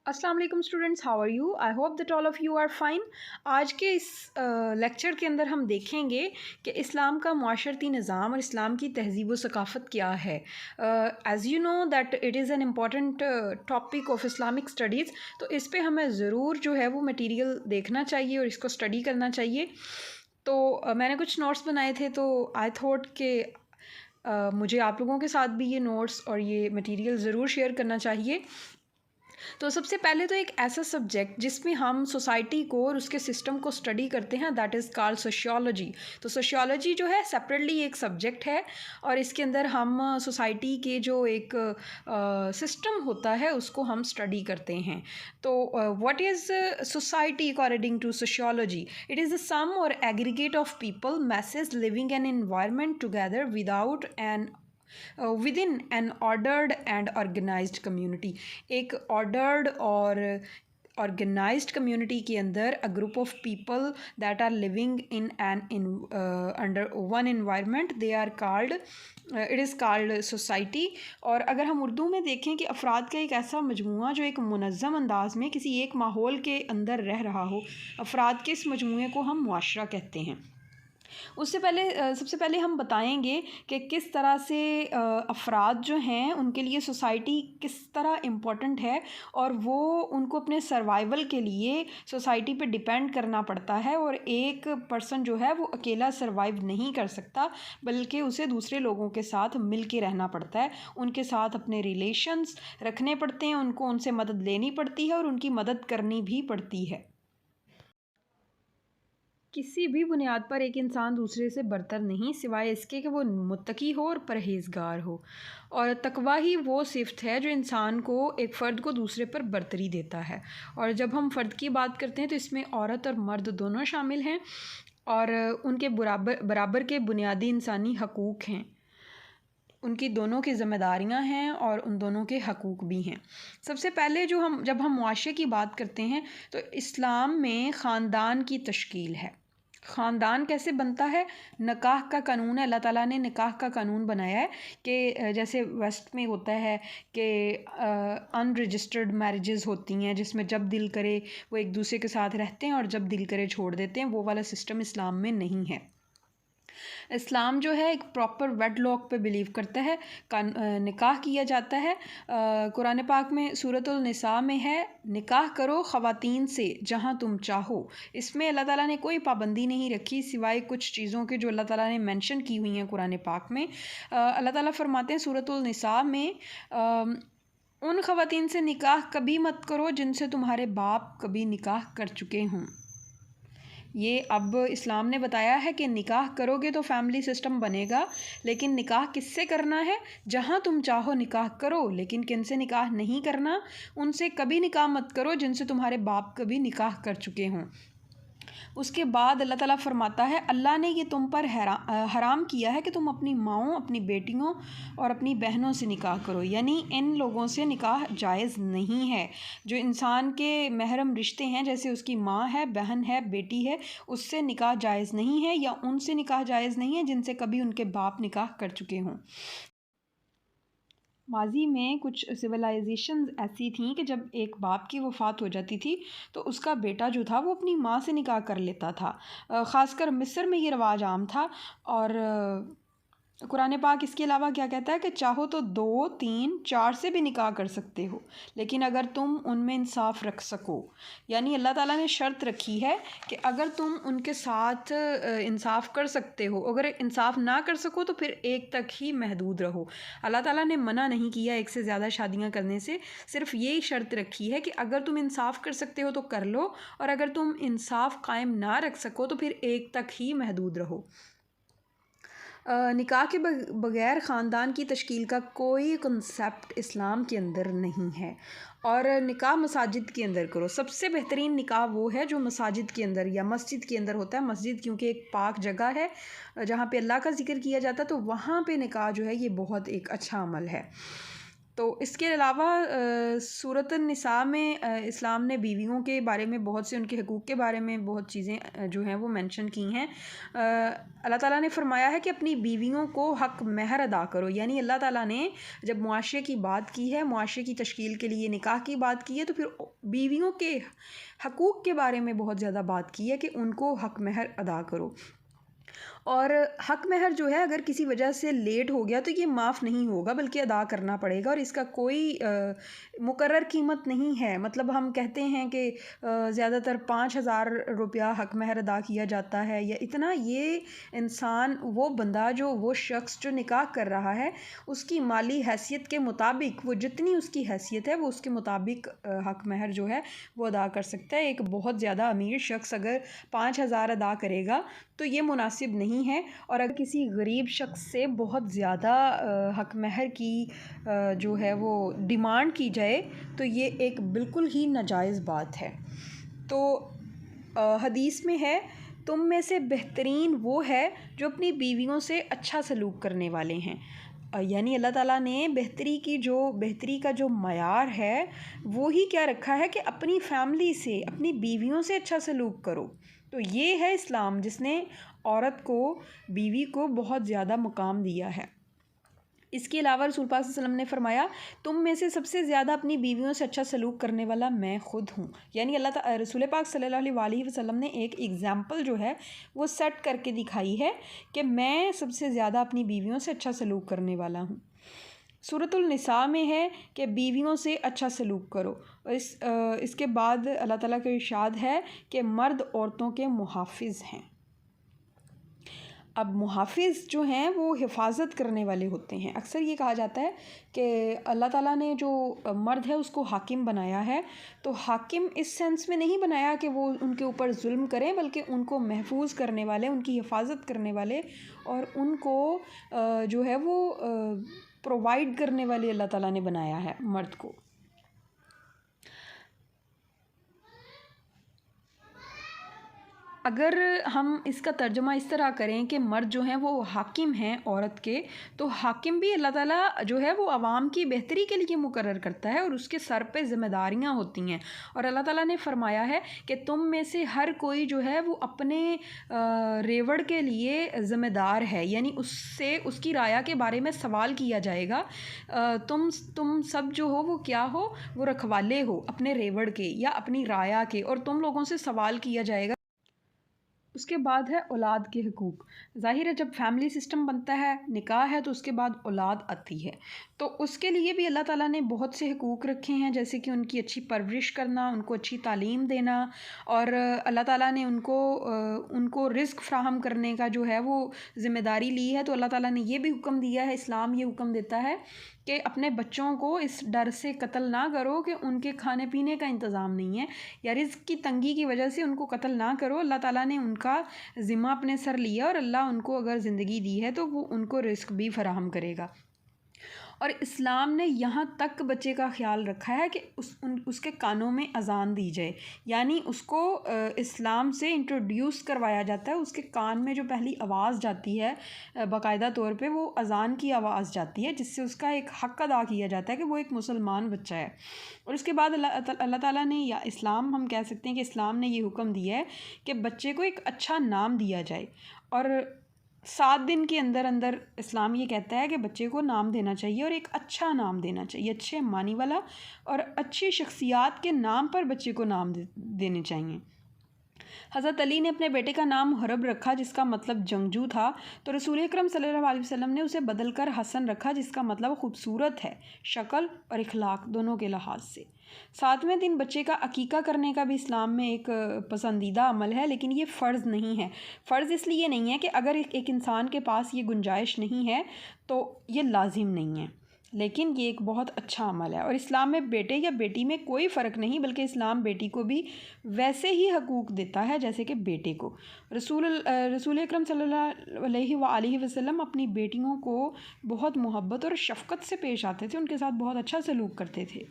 अस्सलाम वालेकुम students, how are you? I hope that all of you are fine. आज के इस लेक्चर के अंदर हम देखेंगे कि इस्लाम का माशरती निज़ाम और इस्लाम की तहज़ीब व सकाफ़त क्या है। As you know that it is an important topic of Islamic studies, तो इस पे हमें ज़रूर जो है वो मटीरियल देखना चाहिए और इसको स्टडी करना चाहिए। तो मैंने कुछ नोट्स बनाए थे, तो आई थॉट कि मुझे आप लोगों के साथ भी ये नोट्स और ये मटीरियल ज़रूर शेयर करना चाहिए। तो सबसे पहले तो एक ऐसा सब्जेक्ट जिसमें हम सोसाइटी को और उसके सिस्टम को स्टडी करते हैं, दैट इज़ कॉल्ड सोशियोलॉजी। तो सोशियोलॉजी जो है सेपरेटली एक सब्जेक्ट है और इसके अंदर हम सोसाइटी के जो एक सिस्टम होता है उसको हम स्टडी करते हैं। तो what is society according to sociology? It is the sum or aggregate of people message living an environment together within an ordered and organized community. एक ऑर्डर्ड और ऑर्गेनाइज्ड कम्युनिटी के अंदर a group of people that are living in under one environment, they are called, it is called society. और अगर हम उर्दू में देखें कि अफराद का एक ऐसा मजमूआ जो एक मुनज़्ज़म अंदाज में किसी एक माहौल के अंदर रह रहा हो, अफराद के इस मजमूए को हम मुआशरा कहते हैं। उससे पहले सबसे पहले हम बताएंगे कि किस तरह से अफराद जो हैं उनके लिए सोसाइटी किस तरह इम्पोर्टेंट है और वो उनको अपने सर्वाइवल के लिए सोसाइटी पे डिपेंड करना पड़ता है। और एक पर्सन जो है वो अकेला सर्वाइव नहीं कर सकता, बल्कि उसे दूसरे लोगों के साथ मिल के रहना पड़ता है, उनके साथ अपने रिलेशंस रखने पड़ते हैं, उनको उनसे मदद लेनी पड़ती है और उनकी मदद करनी भी पड़ती है। किसी भी बुनियाद पर एक इंसान दूसरे से बरतर नहीं, सिवाय इसके कि वो मुत्तकी हो और परहेज़गार हो। और तकवा ही वो सिफ़त है जो इंसान को, एक फ़र्द को दूसरे पर बरतरी देता है। और जब हम फ़र्द की बात करते हैं तो इसमें औरत और मर्द दोनों शामिल हैं और उनके बराबर के बुनियादी इंसानी हकूक़ हैं, उनकी दोनों की ज़िम्मेदारियां हैं और उन दोनों के हकूक़ भी हैं। सबसे पहले जब हम मुआशरे की बात करते हैं तो इस्लाम में ख़ानदान की तश्कील है। ख़ानदान कैसे बनता है? निकाह का कानून है, अल्लाह ताला ने निकाह का कानून बनाया है कि जैसे वेस्ट में होता है कि अनरजिस्टर्ड मैरिजेस होती हैं जिसमें जब दिल करे वो एक दूसरे के साथ रहते हैं और जब दिल करे छोड़ देते हैं, वो वाला सिस्टम इस्लाम में नहीं है। इस्लाम जो है एक प्रॉपर वेडलॉक पे बिलीव करता है, निकाह किया जाता है। कुरान पाक में सूरतुल निसा में है, निकाह करो ख़वातीन से जहाँ तुम चाहो। इसमें अल्लाह ताला ने कोई पाबंदी नहीं रखी सिवाय कुछ चीज़ों के जो अल्लाह ताला ने मेंशन की हुई हैं कुरान पाक में। अल्लाह ताला फरमाते हैं सूरतुल निसा में, उन ख़वातीन से निकाह कभी मत करो जिनसे तुम्हारे बाप कभी निकाह कर चुके हों। ये अब इस्लाम ने बताया है कि निकाह करोगे तो फैमिली सिस्टम बनेगा, लेकिन निकाह किससे करना है? जहाँ तुम चाहो निकाह करो, लेकिन किन से निकाह नहीं करना? उनसे कभी निकाह मत करो जिनसे तुम्हारे बाप कभी निकाह कर चुके हों। उसके बाद अल्लाह ताला फरमाता है, अल्लाह ने ये तुम पर हराम किया है कि तुम अपनी माओं, अपनी बेटियों और अपनी बहनों से निकाह करो। यानी इन लोगों से निकाह जायज़ नहीं है। जो इंसान के महरम रिश्ते हैं, जैसे उसकी माँ है, बहन है, बेटी है, उससे निकाह जायज़ नहीं है, या उनसे निकाह जायज़ नहीं है जिनसे कभी उनके बाप निकाह कर चुके हों। माज़ी में कुछ सिविलाइजेशंस ऐसी थीं कि जब एक बाप की वफ़ात हो जाती थी तो उसका बेटा जो था वो अपनी माँ से निकाह कर लेता था। ख़ासकर मिस्र में ये रिवाज आम था। और कुरान पाक इसके अलावा क्या कहता है कि चाहो तो 2, 3, 4 से भी निकाह कर सकते हो, लेकिन अगर तुम उनमें इंसाफ रख सको। यानी अल्लाह ताला ने शर्त रखी है कि अगर तुम उनके साथ इंसाफ कर सकते हो, अगर इंसाफ ना कर सको तो फिर एक तक ही महदूद रहो। अल्लाह ताला ने मना नहीं किया एक से ज़्यादा शादियां करने से, सिर्फ यही शर्त रखी है कि अगर तुम इंसाफ कर सकते हो तो कर लो, और अगर तुम इंसाफ कायम ना रख सको तो फिर एक तक ही महदूद रहो। निकाह के बग़ैर ख़ानदान की तश्कील का कोई कंसेप्ट इस्लाम के अंदर नहीं है। और निकाह मसाजिद के अंदर करो। सबसे बेहतरीन निकाह वो है जो मसाजिद के अंदर या मस्जिद के अंदर होता है। मस्जिद क्योंकि एक पाक जगह है जहाँ पे अल्लाह का ज़िक्र किया जाता है, तो वहाँ पे निकाह जो है ये बहुत एक अच्छा अमल है। تو اس کے علاوہ سورۃ النساء میں اسلام نے بیویوں کے بارے میں بہت سے ان کے حقوق کے بارے میں بہت چیزیں جو ہیں وہ مینشن کی ہیں۔ اللہ تعالیٰ نے فرمایا ہے کہ اپنی بیویوں کو حق مہر ادا کرو، یعنی اللہ تعالیٰ نے جب معاشرے کی بات کی ہے، معاشرے کی تشکیل کے لیے نکاح کی بات کی ہے، تو پھر بیویوں کے حقوق کے بارے میں بہت زیادہ بات کی ہے کہ ان کو حق مہر ادا کرو۔ اور حق مہر جو ہے اگر کسی وجہ سے لیٹ ہو گیا تو یہ معاف نہیں ہوگا بلکہ ادا کرنا پڑے گا، اور اس کا کوئی مقرر قیمت نہیں ہے۔ مطلب ہم کہتے ہیں کہ زیادہ تر 5,000 روپیہ حق مہر ادا کیا جاتا ہے یا اتنا، یہ انسان وہ بندہ وہ شخص جو نکاح کر رہا ہے اس کی مالی حیثیت کے مطابق، وہ جتنی اس کی حیثیت ہے وہ اس کے مطابق حق مہر جو ہے وہ ادا کر سکتا ہے۔ ایک بہت زیادہ امیر شخص اگر 5,000 ادا کرے گا تو یہ مناسب نہیں ہے، اور اگر کسی غریب شخص سے بہت زیادہ حق مہر کی جو ہے وہ ڈیمانڈ کی جائے تو یہ ایک بالکل ہی ناجائز بات ہے۔ تو حدیث میں ہے، تم میں سے بہترین وہ ہے جو اپنی بیویوں سے اچھا سلوک کرنے والے ہیں۔ یعنی اللہ تعالیٰ نے بہتری کا جو معیار ہے وہی کیا رکھا ہے کہ اپنی فیملی سے، اپنی بیویوں سے اچھا سلوک کرو۔ تو یہ ہے اسلام جس نے عورت کو، بیوی کو بہت زیادہ مقام دیا ہے۔ اس کے علاوہ رسول پاک صلی اللہ علیہ وسلم نے فرمایا، تم میں سے سب سے زیادہ اپنی بیویوں سے اچھا سلوک کرنے والا میں خود ہوں۔ یعنی رسول پاک صلی اللہ علیہ وسلم نے ایک ایگزامپل جو ہے وہ سیٹ کر کے دکھائی ہے کہ میں سب سے زیادہ اپنی بیویوں سے اچھا سلوک کرنے والا ہوں۔ سورۃ النساء میں ہے کہ بیویوں سے اچھا سلوک کرو، اور اس کے بعد اللہ تعالیٰ کا ارشاد ہے کہ مرد عورتوں کے محافظ ہیں۔ اب محافظ جو ہیں وہ حفاظت کرنے والے ہوتے ہیں۔ اکثر یہ کہا جاتا ہے کہ اللہ تعالیٰ نے جو مرد ہے اس کو حاکم بنایا ہے، تو حاکم اس سینس میں نہیں بنایا کہ وہ ان کے اوپر ظلم کریں، بلکہ ان کو محفوظ کرنے والے، ان کی حفاظت کرنے والے، اور ان کو جو ہے وہ پرووائڈ کرنے والے اللہ تعالیٰ نے بنایا ہے مرد کو۔ اگر ہم اس کا ترجمہ اس طرح کریں کہ مرد جو ہیں وہ حاکم ہیں عورت کے، تو حاکم بھی اللہ تعالیٰ جو ہے وہ عوام کی بہتری کے لیے مقرر کرتا ہے، اور اس کے سر پہ ذمہ داریاں ہوتی ہیں۔ اور اللہ تعالیٰ نے فرمایا ہے کہ تم میں سے ہر کوئی جو ہے وہ اپنے ریوڑ کے لیے ذمہ دار ہے، یعنی اس سے اس کی رایا کے بارے میں سوال کیا جائے گا۔ تم سب جو ہو وہ کیا ہو، وہ رکھوالے ہو اپنے ریوڑ کے یا اپنی رایا کے، اور تم لوگوں سے سوال کیا جائے گا۔ اس کے بعد ہے اولاد کے حقوق۔ ظاہر ہے جب فیملی سسٹم بنتا ہے، نکاح ہے، تو اس کے بعد اولاد آتی ہے، تو اس کے لیے بھی اللہ تعالیٰ نے بہت سے حقوق رکھے ہیں، جیسے کہ ان کی اچھی پرورش کرنا، ان کو اچھی تعلیم دینا، اور اللہ تعالیٰ نے ان کو رزق فراہم کرنے کا جو ہے وہ ذمہ داری لی ہے۔ تو اللہ تعالیٰ نے یہ بھی حکم دیا ہے، اسلام یہ حکم دیتا ہے کہ اپنے بچوں کو اس ڈر سے قتل نہ کرو کہ ان کے کھانے پینے کا انتظام نہیں ہے، یا رزق کی تنگی کی وجہ سے ان کو قتل نہ کرو۔ اللہ تعالیٰ نے ان کا ذمہ اپنے سر لیا، اور اللہ ان کو اگر زندگی دی ہے تو وہ ان کو رزق بھی فراہم کرے گا۔ اور اسلام نے یہاں تک بچے کا خیال رکھا ہے کہ اس کے کانوں میں اذان دی جائے، یعنی اس کو اسلام سے انٹروڈیوس کروایا جاتا ہے، اس کے کان میں جو پہلی آواز جاتی ہے باقاعدہ طور پہ وہ اذان کی آواز جاتی ہے، جس سے اس کا ایک حق ادا کیا جاتا ہے کہ وہ ایک مسلمان بچہ ہے۔ اور اس کے بعد اللہ تعالیٰ نے، یا اسلام ہم کہہ سکتے ہیں کہ اسلام نے یہ حکم دیا ہے کہ بچے کو ایک اچھا نام دیا جائے، اور 7 دن کے اندر اسلام یہ کہتا ہے کہ بچے کو نام دینا چاہیے، اور ایک اچھا نام دینا چاہیے، اچھے معنی والا، اور اچھی شخصیات کے نام پر بچے کو نام دینے چاہیے۔ حضرت علی نے اپنے بیٹے کا نام محرب رکھا جس کا مطلب جنگجو تھا، تو رسول اکرم صلی اللہ علیہ وسلم نے اسے بدل کر حسن رکھا جس کا مطلب خوبصورت ہے، شکل اور اخلاق دونوں کے لحاظ سے۔ 7ویں دن بچے کا عقیقہ کرنے کا بھی اسلام میں ایک پسندیدہ عمل ہے، لیکن یہ فرض نہیں ہے۔ فرض اس لیے نہیں ہے کہ اگر ایک انسان کے پاس یہ گنجائش نہیں ہے تو یہ لازم نہیں ہے، لیکن یہ ایک بہت اچھا عمل ہے۔ اور اسلام میں بیٹے یا بیٹی میں کوئی فرق نہیں، بلکہ اسلام بیٹی کو بھی ویسے ہی حقوق دیتا ہے جیسے کہ بیٹے کو۔ رسول اکرم صلی اللہ علیہ وآلہ وسلم اپنی بیٹیوں کو بہت محبت اور شفقت سے پیش آتے تھے، ان کے ساتھ بہت اچھا سلوک کرتے تھے۔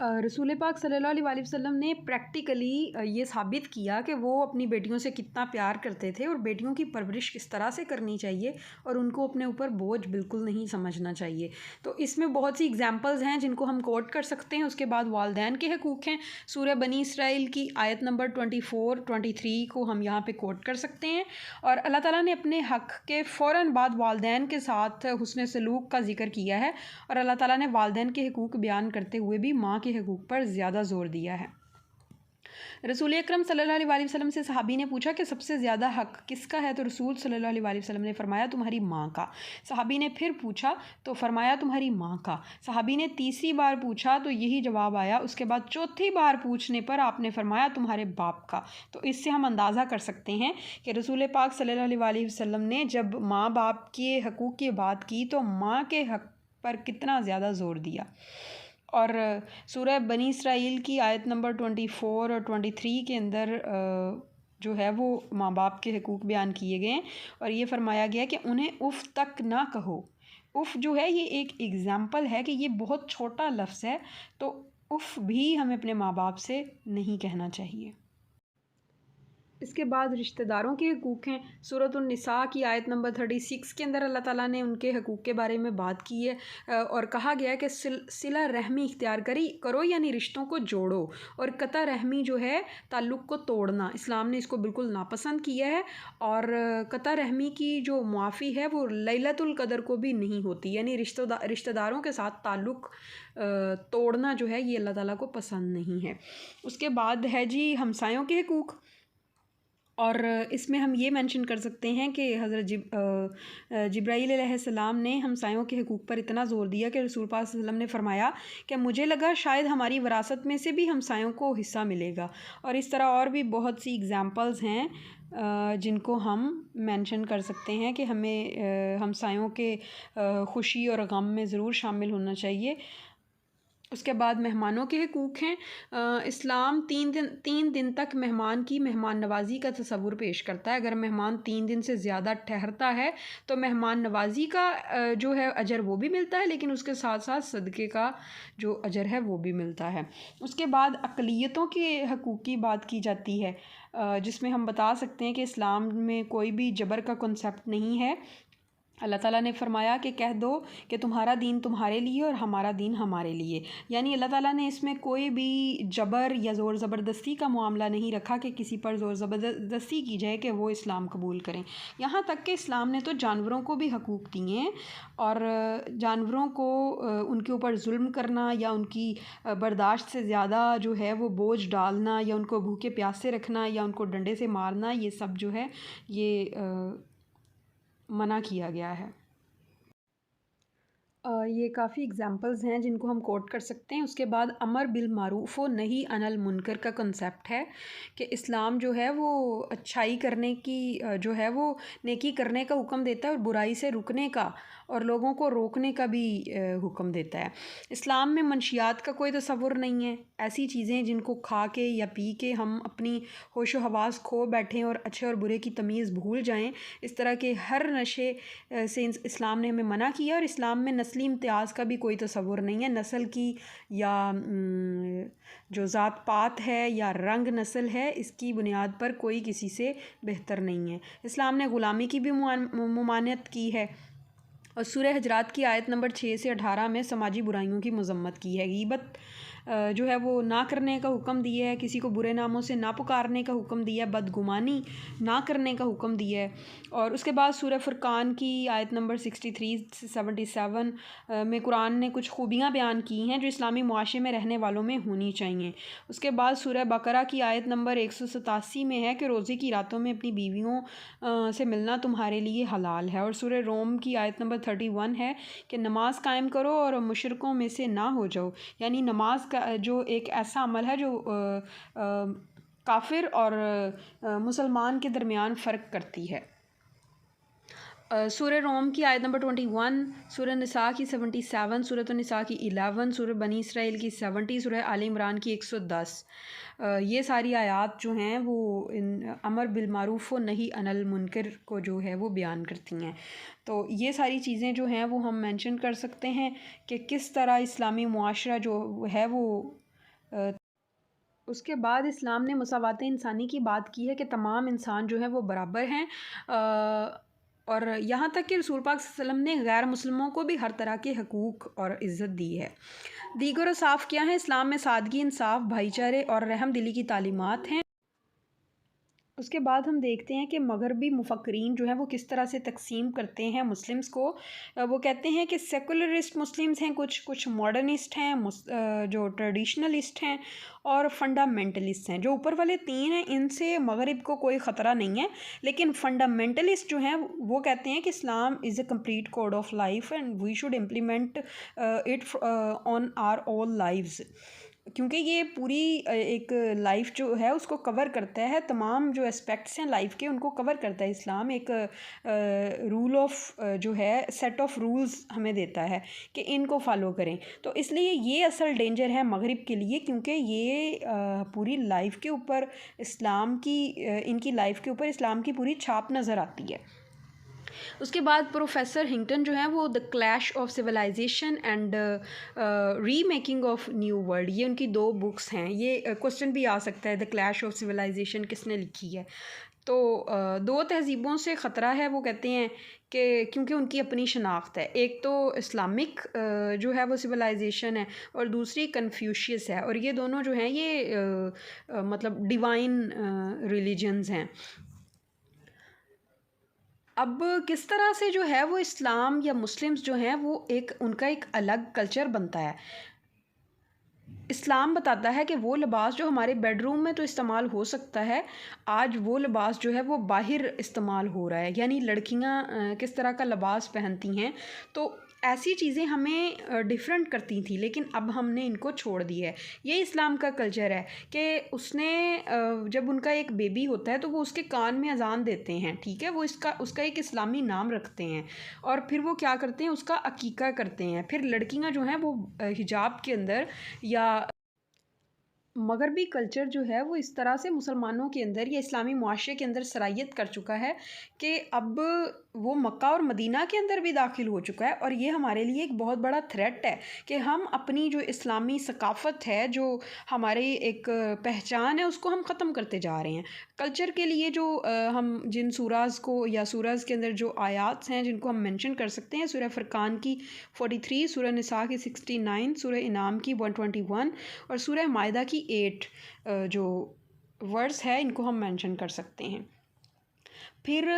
रसूल पाक सल्लल्लाहु अलैहि वसल्लम ने प्रैक्टिकली ये साबित किया कि वो अपनी बेटियों से कितना प्यार करते थे और बेटियों की परवरिश किस तरह से करनी चाहिए और उनको अपने ऊपर बोझ बिल्कुल नहीं समझना चाहिए। तो इसमें बहुत सी एग्जांपल्स हैं जिनको हम कोट कर सकते हैं। उसके बाद वालदैन के हकूक़ हैं, सूरह बनी इसराइल की आयत नंबर 24-23 को हम यहाँ पे कोट कर सकते हैं। और अल्लाह ताला ने अपने हक़ के फ़ौरन बाद वालदैन के साथ हुस्न सलूक का ज़िक्र किया है और अल्लाह ताला ने वालदैन के हकूक़ बयान करते हुए भी माँ के हकूक़ पर ज़्यादा ज़ोर दिया है। रसूल अकरम सल्लल्लाहु अलैहि वसल्लम से सहाबी ने पूछा कि सबसे ज़्यादा हक़ किसका है, तो रसूल सल्लल्लाहु अलैहि वसल्लम ने फरमाया तुम्हारी माँ का। सहाबी ने फिर पूछा तो फरमाया तुम्हारी माँ का। सहाबी ने तीसरी बार पूछा तो यही जवाब आया। उसके बाद चौथी बार पूछने पर आपने फरमाया तुम्हारे बाप का। तो इससे हम अंदाज़ा कर सकते हैं कि रसूल पाक सल्लल्लाहु अलैहि वसल्लम ने जब माँ बाप के हकूक़ की बात की तो माँ के हक़ पर कितना ज़्यादा ज़ोर दिया। और सूरह बनी इसराइल की आयत नंबर 24 और 23 के अंदर जो है वो माँ बाप के हकूक़ बयान किए गए हैं और ये फरमाया गया कि उन्हें उफ़ तक ना कहो। उफ़ जो है ये एक एग्ज़ाम्पल है कि ये बहुत छोटा लफ्ज़ है, तो उफ़ भी हमें अपने माँ बाप से नहीं कहना चाहिए। इसके बाद रिश्तेदारों के हकूक़ हैं। सूरत उन-निसा की आयत नंबर 36 के अंदर अल्लाह ताला ने उनके हकूक़ के बारे में बात की है और कहा गया है कि सिला रहमी इख्तियार करो यानी रिश्तों को जोड़ो, और कता रहमी जो है ताल्लुक़ को तोड़ना, इस्लाम ने इसको बिल्कुल नापसंद किया है। और कता रहमी की जो मुआफ़ी है वो लैलतुल क़द्र को भी नहीं होती, यानी रिश्तेदारों के साथ ताल्लुक़ तोड़ना जो है ये अल्लाह ताला को पसंद नहीं है। उसके बाद है जी हमसायों के हकूक़, और इसमें हम ये मेंशन कर सकते हैं कि हज़रत जिब्राईल अलैहिस्सलाम ने हमसायों के हकूक़ पर इतना ज़ोर दिया कि रसूल पाक सल्लल्लाहु अलैहि वसल्लम ने फ़रमाया कि मुझे लगा शायद हमारी विरासत में से भी हमसायों को हिस्सा मिलेगा। और इस तरह और भी बहुत सी एग्ज़ाम्पल्स हैं जिनको हम मेंशन कर सकते हैं कि हमें हमसायों के खुशी और गम में ज़रूर शामिल होना चाहिए। उसके बाद मेहमानों के हकूक़ हैं। इस्लाम 3 दिन तक मेहमान की मेहमान नवाज़ी का तसव्वुर पेश करता है। अगर मेहमान 3 दिन से ज़्यादा ठहरता है तो मेहमान नवाज़ी का जो है अजर वो भी मिलता है, लेकिन उसके साथ साथ सदक़े का जो अजर है वो भी मिलता है। उसके बाद अक़लियतों के हकूक़ की बात की जाती है, जिसमें हम बता सकते हैं कि इस्लाम में कोई भी जबर का कॉन्सेप्ट नहीं है। अल्लाह ताला ने फ़रमाया कि कह दो कि तुम्हारा दीन तुम्हारे लिए और हमारा दीन हमारे लिए, यानी अल्लाह ताला ने इसमें कोई भी जबर या ज़ोर ज़बरदस्ती का मामला नहीं रखा कि किसी पर ज़ोर ज़बरदस्ती की जाए कि वो इस्लाम कबूल करें। यहाँ तक कि इस्लाम ने तो जानवरों को भी हकूक़ दिए हैं, और जानवरों को उनके ऊपर जुल्म करना या उनकी बर्दाश्त से ज़्यादा जो है वो बोझ डालना या उनको भूखे प्यासे रखना या उनको डंडे से मारना, ये सब जो है ये मना किया गया है। ये काफ़ी एग्ज़ाम्पल्स हैं जिनको हम कोट कर सकते हैं। उसके बाद अमर बिल मारूफ़ व नही अनिल मुनकर का कंसेप्ट है कि इस्लाम जो है वो अच्छाई करने की जो है वो नेकी करने का हुक्म देता है और बुराई से रुकने का और लोगों को रोकने का भी हुक्म देता है। इस्लाम में मंशियात का कोई तसव्वुर नहीं है, ऐसी चीज़ें जिनको खा के या पी के हम अपनी होश व हवास खो बैठें और अच्छे और बुरे की तमीज़ भूल जाएं। इस तरह के हर नशे से इस्लाम ने हमें मना किया। और इस्लाम में नस्ली इम्तियाज़ का भी कोई तसव्वुर नहीं है, नस्ल की या जो ज़ात पात है या रंग नस्ल है, इसकी बुनियाद पर कोई किसी से बेहतर नहीं है। इस्लाम ने ग़ुलामी की भी मुमानियत की है, और सूरह हजरात की आयत नंबर 6 से 18 में समाजी बुराइयों की मज़म्मत की है। गीबत जो है वो ना करने का हुक्म दिया है, किसी को बुरे नामों से ना पुकारने का हुक्म दिया है, बदगुमानी ना करने का हुक्म दिया है। और उसके बाद सूरह फुरकान की आयत नंबर 63 से 77 में कुरान ने कुछ खूबियाँ बयान की हैं जो इस्लामी मुआशरे में रहने वालों में होनी चाहिए। उसके बाद सूरह बकरा की आयत नंबर 187 में है कि रोज़े की रातों में अपनी बीवियों से मिलना तुम्हारे लिए हलाल है। और सूरह रोम की आयत नंबर 31 है कि नमाज कायम करो और मुशरिकों में से ना हो जाओ, यानी नमाज का जो एक ऐसा अमल है जो काफिर और मुसलमान के दरमियान फ़र्क करती है। सूरह रोम की आयत नंबर 21, सूरह निसा की 77, सूरह निसा की 11, सूरह बनी इसराइल की 70, सूरह आल इमरान की 110। ये सारी आयात जो हैं वो इन अमर बिल मारूफ़ व नही अनिल मुनकर को जो है वो बयान करती हैं। तो ये सारी चीज़ें जो हैं वो हम मेंशन कर सकते हैं कि किस तरह इस्लामी मुआशरा जो है वो اس کے بعد اسلام نے مساوات انسانی کی بات کی ہے کہ تمام انسان جو ہیں وہ برابر ہیں، اور یہاں تک کہ رسول پاک صلی اللہ علیہ وسلم نے غیر مسلموں کو بھی ہر طرح کے حقوق اور عزت دی ہے۔ دیگر اوصاف کیا ہیں؟ اسلام میں سادگی، انصاف، بھائی چارے اور رحم دلی کی تعلیمات ہیں۔ اس کے بعد ہم دیکھتے ہیں کہ مغربی مفکرین جو ہیں وہ کس طرح سے تقسیم کرتے ہیں مسلمز کو۔ وہ کہتے ہیں کہ سیکولرسٹ مسلمز ہیں، کچھ ماڈرنسٹ ہیں، جو ٹریڈیشنلسٹ ہیں، اور فنڈامنٹلسٹ ہیں۔ جو اوپر والے تین ہیں ان سے مغرب کو کوئی خطرہ نہیں ہے، لیکن فنڈامنٹلسٹ جو ہیں وہ کہتے ہیں کہ Islam is a complete code of life and we should implement it on our all lives, کیونکہ یہ پوری ایک لائف جو ہے اس کو کور کرتا ہے، تمام جو اسپیکٹس ہیں لائف کے ان کو کور کرتا ہے اسلام۔ ایک رول آف جو ہے سیٹ آف رولز ہمیں دیتا ہے کہ ان کو فالو کریں، تو اس لیے یہ اصل ڈینجر ہے مغرب کے لیے، کیونکہ یہ پوری لائف کے اوپر اسلام کی ان کی لائف کے اوپر اسلام کی پوری چھاپ نظر آتی ہے۔ اس کے بعد پروفیسر ہنگٹن جو ہیں وہ the clash of civilization and remaking of new world, یہ ان کی 2 بکس ہیں۔ یہ کوسچن بھی آ سکتا ہے دا کلیش آف سویلائزیشن کس نے لکھی ہے؟ تو 2 تہذیبوں سے خطرہ ہے، وہ کہتے ہیں کہ کیونکہ ان کی اپنی شناخت ہے، ایک تو اسلامک جو ہے وہ سویلائزیشن ہے اور دوسری کنفیوشیس ہے، اور یہ دونوں جو ہیں یہ مطلب ڈیوائن ریلیجنز ہیں۔ اب کس طرح سے جو ہے وہ اسلام یا مسلمز جو ہیں وہ ان کا ایک الگ کلچر بنتا ہے۔ اسلام بتاتا ہے کہ وہ لباس جو ہمارے بیڈ روم میں تو استعمال ہو سکتا ہے، آج وہ لباس جو ہے وہ باہر استعمال ہو رہا ہے، یعنی لڑکیاں کس طرح کا لباس پہنتی ہیں، تو ایسی چیزیں ہمیں ڈیفرنٹ کرتی تھیں، لیکن اب ہم نے ان کو چھوڑ دی ہے۔ یہ اسلام کا کلچر ہے کہ اس نے جب ان کا ایک بیبی ہوتا ہے تو وہ اس کے کان میں اذان دیتے ہیں، ٹھیک ہے، وہ اس کا ایک اسلامی نام رکھتے ہیں، اور پھر وہ کیا کرتے ہیں، اس کا عقیقہ کرتے ہیں۔ پھر لڑکیاں جو ہیں وہ حجاب کے اندر یا مغربی کلچر جو ہے وہ اس طرح سے مسلمانوں کے اندر یا اسلامی معاشرے کے اندر سرایت کر چکا ہے کہ اب وہ مکہ اور مدینہ کے اندر بھی داخل ہو چکا ہے، اور یہ ہمارے لیے ایک بہت بڑا تھریٹ ہے کہ ہم اپنی جو اسلامی ثقافت ہے، جو ہماری ایک پہچان ہے، اس کو ہم ختم کرتے جا رہے ہیں۔ کلچر کے لیے جو ہم جن سوراز کو یا سوراز کے اندر جو آیات ہیں جن کو ہم مینشن کر سکتے ہیں، سورہ فرقان کی 43، سورہ نساء کی 69، سورہ انعام کی 121 اور سورہ مائدہ کی 8 جو ورڈز ہے ان کو ہم مینشن کر سکتے ہیں۔ پھر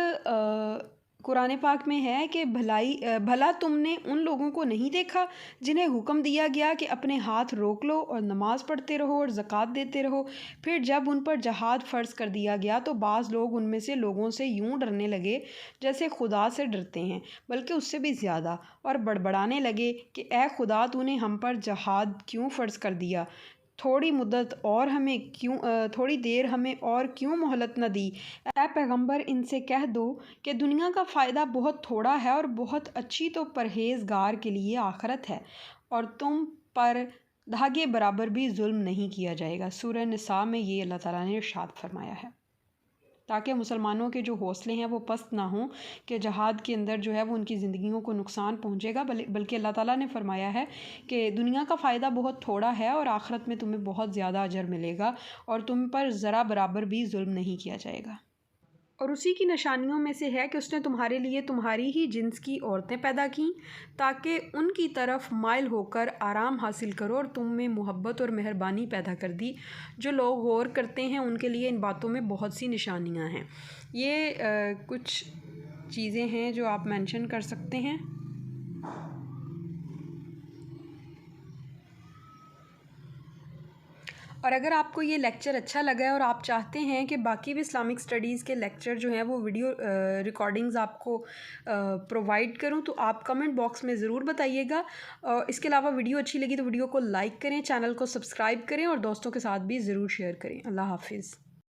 قرآن پاک میں ہے کہ بھلا تم نے ان لوگوں کو نہیں دیکھا جنہیں حکم دیا گیا کہ اپنے ہاتھ روک لو اور نماز پڑھتے رہو اور زکوٰۃ دیتے رہو، پھر جب ان پر جہاد فرض کر دیا گیا تو بعض لوگ ان میں سے لوگوں سے یوں ڈرنے لگے جیسے خدا سے ڈرتے ہیں، بلکہ اس سے بھی زیادہ، اور بڑبڑانے لگے کہ اے خدا تو نے ہم پر جہاد کیوں فرض کر دیا، تھوڑی دیر ہمیں اور کیوں مہلت نہ دی۔ اے پیغمبر ان سے کہہ دو کہ دنیا کا فائدہ بہت تھوڑا ہے اور بہت اچھی تو پرہیزگار کے لیے آخرت ہے، اور تم پر دھاگے برابر بھی ظلم نہیں کیا جائے گا۔ سورہ نساء میں یہ اللہ تعالیٰ نے ارشاد فرمایا ہے، تاکہ مسلمانوں کے جو حوصلے ہیں وہ پست نہ ہوں کہ جہاد کے اندر جو ہے وہ ان کی زندگیوں کو نقصان پہنچے گا، بلکہ اللہ تعالیٰ نے فرمایا ہے کہ دنیا کا فائدہ بہت تھوڑا ہے اور آخرت میں تمہیں بہت زیادہ اجر ملے گا، اور تم پر ذرا برابر بھی ظلم نہیں کیا جائے گا۔ اور اسی کی نشانیوں میں سے ہے کہ اس نے تمہارے لیے تمہاری ہی جنس کی عورتیں پیدا کیں تاکہ ان کی طرف مائل ہو کر آرام حاصل کرو، اور تم میں محبت اور مہربانی پیدا کر دی۔ جو لوگ غور کرتے ہیں ان کے لیے ان باتوں میں بہت سی نشانیاں ہیں۔ یہ کچھ چیزیں ہیں جو آپ مینشن کر سکتے ہیں۔ اور اگر آپ کو یہ لیکچر اچھا لگا ہے اور آپ چاہتے ہیں کہ باقی بھی اسلامک اسٹڈیز کے لیکچر جو ہیں وہ ویڈیو ریکارڈنگز آپ کو پرووائڈ کروں تو آپ کمنٹ باکس میں ضرور بتائیے گا۔ اس کے علاوہ ویڈیو اچھی لگی تو ویڈیو کو لائک کریں، چینل کو سبسکرائب کریں اور دوستوں کے ساتھ بھی ضرور شیئر کریں۔ اللہ حافظ۔